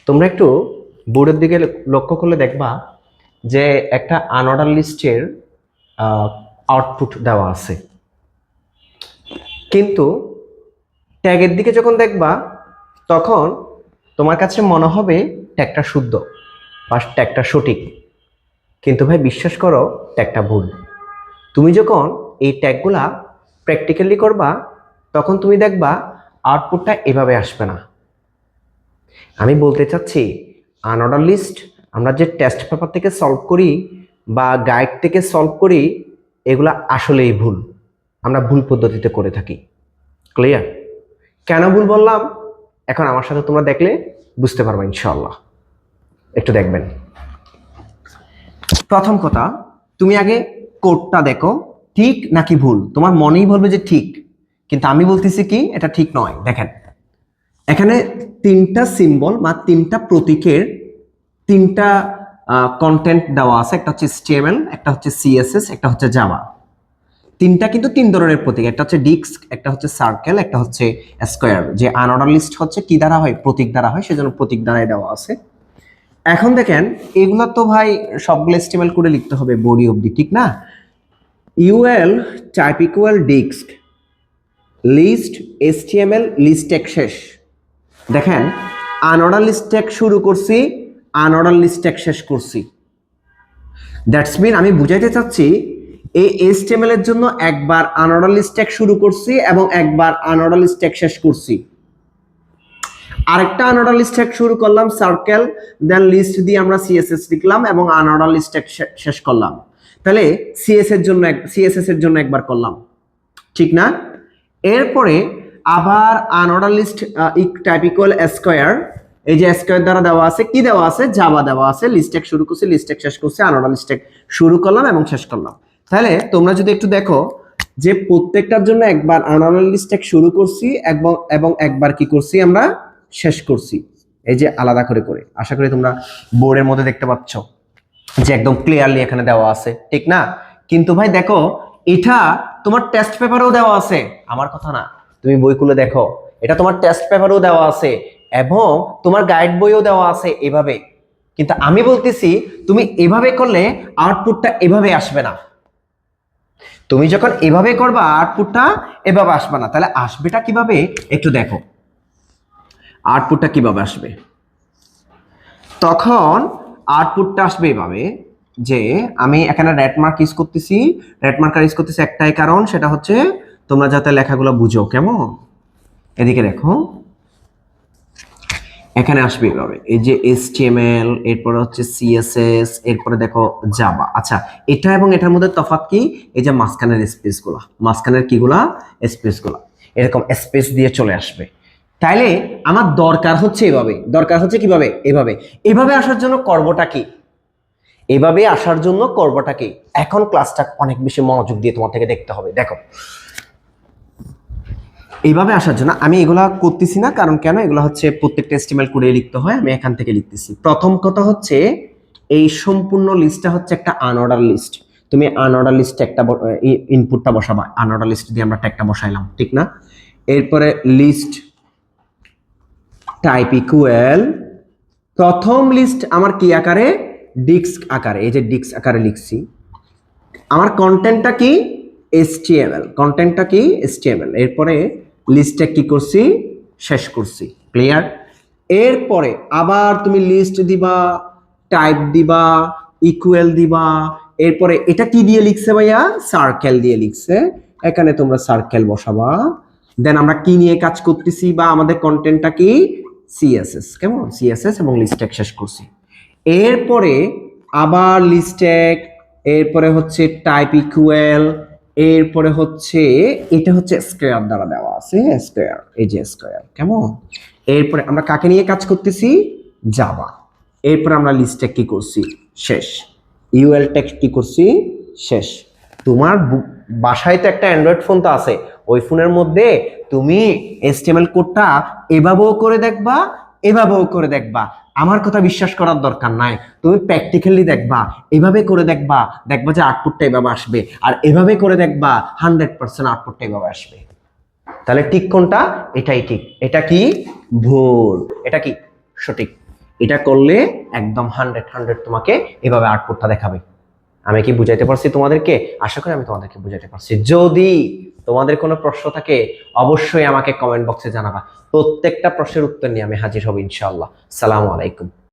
তোমরা একটু বোর্ডের দিকে লক্ষ্য করলে দেখবা যে একটা আনঅর্ডার লিস্টের আউটপুট দেওয়া আছে, কিন্তু ট্যাগের দিকে যখন দেখবা তখন তোমার কাছে মনে হবে ট্যাগটা শুদ্ধ বা ট্যাগটা সঠিক, কিন্তু ভাই বিশ্বাস করো ট্যাগটা ভুল। তুমি যখন এই ট্যাগগুলা প্র্যাকটিক্যালি করবা তখন তুমি দেখবা আউটপুটটা এভাবে আসবে না। আমি বলতে চাচ্ছি আনঅর্ডার লিস্ট আমরা যে টেস্ট পেপার থেকে সলভ করি বা গাইড থেকে সলভ করি এগুলা আসলেই ভুল, আমরা ভুল পদ্ধতিতে করে থাকি। ক্লিয়ার? কেন ভুল বললাম এখন আমার সাথে তোমরা দেখলে বুঝতে পারবে ইনশাআল্লাহ। একটু দেখবেন। প্রথম কথা, তুমি আগে কোডটা দেখো ঠিক নাকি ভুল। তোমার মনেই বলবে যে ঠিক, কিন্তু আমি বলতেছি কি এটা ঠিক নয়। দেখেন এখানে তিনটা সিম্বল বা তিনটা প্রতীকের তিনটা কন্টেন্ট দেওয়া আছে, একটা হচ্ছে HTML, একটা হচ্ছে CSS, একটা হচ্ছে জাভা। তিনটা কিন্তু তিন ধরনের প্রতীক, একটা হচ্ছে ডিস্ক, একটা হচ্ছে সার্কেল, একটা হচ্ছে স্কোয়ার। যে আনঅর্ডার লিস্ট হচ্ছে কি দ্বারা হয়, প্রতীক দ্বারা হয়, সেজন্য প্রতীক দ্বারাই দেওয়া আছে। এখন দেখেন এগুলো তো ভাই সবগুলো HTML করে লিখতে হবে বডি অবধি, ঠিক না? UL type equal disc list HTML list tag শেষ। দেখেন আনঅর্ডার লিস্ট ট্যাগ শুরু করছি, আনঅর্ডার লিস্ট ট্যাগ শেষ করছি। দ্যাটস মিন আমি বুঝাইতে চাচ্ছি এই HTML এর জন্য একবার আনঅর্ডার লিস্ট ট্যাগ শুরু করছি এবং একবার আনঅর্ডার লিস্ট ট্যাগ শেষ করছি। আরেকটা আনঅর্ডার লিস্ট ট্যাগ শুরু করলাম সার্কেল, দেন লিস্ট দিয়ে আমরা CSS লিখলাম এবং আনঅর্ডার লিস্ট ট্যাগ শেষ করলাম। তাহলে CSS এর জন্য একবার করলাম, ঠিক না? এরপরে আবার unordered list type equal square, এই যে স্কয়ার দ্বারা দেওয়া আছে কি দেওয়া আছে, জাভা দেওয়া আছে। লিস্ট ট্যাগ শুরু করছি, লিস্ট ট্যাগ শেষ করছি, আনঅর্ডার লিস্ট ট্যাগ শুরু করলাম এবং শেষ করলাম। তাহলে তোমরা যদি একটু দেখো যে প্রত্যেকটার জন্য একবার আনঅর্ডার লিস্ট ট্যাগ শুরু করছি এবং একবার কি করছি আমরা শেষ করছি, এই যে আলাদা করে করে। আশা করি তোমরা বোর্ডের মধ্যে দেখতে পাচ্ছ যে একদম ক্লিয়ারলি এখানে দেওয়া আছে, ঠিক না? কিন্তু ভাই দেখো এটা তোমার টেস্ট পেপারেও দেওয়া আছে, আমার কথা না, তুমি বই খুলে দেখো, এটা তোমার টেস্ট পেপারেও দেওয়া আছে এবং তোমার গাইড বইও দেওয়া আছে এভাবে। কিন্তু আমি বলতেছি তুমি এভাবে করলে আউটপুটটা এভাবে আসবে না। তুমি যখন এভাবে করবা আউটপুটটা এভাবে আসবে না। তাহলে আসবেটা কিভাবে একটু দেখো, আউটপুটটা কিভাবে আসবে। তখন আউটপুটটা আসবে এভাবে যে আমি এখানে রেড মার্ক ইউজ করতেছি, রেড মার্কার ইউজ করতেছি একটাই কারণ, সেটা হচ্ছে তোমরা যাতে লেখাগুলো বুঝো। কেমন? এদিকে দেখো এখানে আসবে এভাবে, এই যে HTML, এরপরে হচ্ছে CSS, এরপরে দেখো জাভা। আচ্ছা এটা এবং এটার মধ্যে তফাৎ কি? এই যে মাঝখানের স্পেসগুলা, মাঝখানের কিগুলা স্পেসগুলা এরকম স্পেস দিয়ে চলে আসবে। তাইলে আমার দরকার হচ্ছে এভাবে, দরকার হচ্ছে কিভাবে, এভাবে। এভাবে আসার জন্য করবটা কি, এভাবে আসার জন্য করবটা কি? এখন ক্লাসটা অনেক বেশি মনোযোগ দিয়ে তোমার থেকে দেখতে হবে। দেখো এইভাবে আসার জন্য আমি এগুলা করতেছি না, কারণ কেন, এগুলো হচ্ছে প্রত্যেকটা HTML করে লিখতে হয়, আমি এখান থেকে লিখতেছি। প্রথম কথা হচ্ছে এই সম্পূর্ণ লিস্টটা হচ্ছে একটা আনঅর্ডার লিস্ট। তুমি আনঅর্ডার লিস্ট একটা ইনপুটটা বসাবা, আনঅর্ডার লিস্ট দিয়ে আমরা ট্যাগটা বসাইলাম, ঠিক না? এরপরে লিস্ট টাইপ ইকুয়াল প্রথম লিস্ট আমার কি আকারে, ডিস্ক আকারে, এই যে ডিস্ক আকারে লিখছি। আমার কন্টেন্টটা কি, HTML, কন্টেন্টটা কি HTML। এরপরে লিস্টটা কি করছি, শেষ করছি। ক্লিয়ার? এরপরে আবার তুমি লিস্ট দিবা, টাইপ দিবা, ইকুয়াল দিবা। এরপরে এটা কি দিয়ে লিখছে ভাইয়া, সার্কেল দিয়ে লিখছে, এখানে তোমরা সার্কেল বসাবা। দেন আমরা কি নিয়ে কাজ করতেছি বা আমাদের কন্টেন্টটা কি, CSS। কেমন? CSS এবং লিস্ট ট্যাগ শেষ করছি। এরপরে আবার লিস্ট ট্যাগ, এরপরে হচ্ছে টাইপ ইকুয়াল, এরপরে হচ্ছে এটা হচ্ছে স্কয়ার দ্বারা দেওয়া আছে, স্কয়ার, এই যে স্কয়ার। কেমন? এরপরে আমরা কাকে নিয়ে কাজ করতেছি, জাভা। এরপরে আমরা লিস্ট ট্যাগ কি করছি, শেষ। UL ট্যাগ কি করছি, শেষ। তোমার বাসায় তো একটা অ্যান্ড্রয়েড ফোন তো আছে, ওই ফোনের মধ্যে তুমি HTML কোডটা এভাবেও করে দেখবা, এভাবেও করে দেখবা। আমার কথা বিশ্বাস করার দরকার নাই, তুমি প্র্যাকটিক্যালি দেখবা, এভাবে করে দেখবা, দেখবা যে আউটপুটটা এভাবে আসবে, আর এভাবে করে দেখবা 100% আউটপুটটা এভাবে আসবে। তাহলে ঠিক কোনটা, এটাই ঠিক, এটা কি ভুল, এটা কি সঠিক। এটা করলে একদম 100 তোমাকে এভাবে আউটপুটটা দেখাবে। আমি কি বুঝাইতে পারছি তোমাদেরকে? আশা করি আমি তোমাদেরকে বুঝাইতে পারছি। যদি তোমাদের কোনো প্রশ্ন থাকে অবশ্যই আমাকে কমেন্ট বক্সে জানাবা। প্রত্যেকটা প্রশ্নের উত্তর নিয়ে আমি হাজির হব ইনশাআল্লাহ। সালামু আলাইকুম।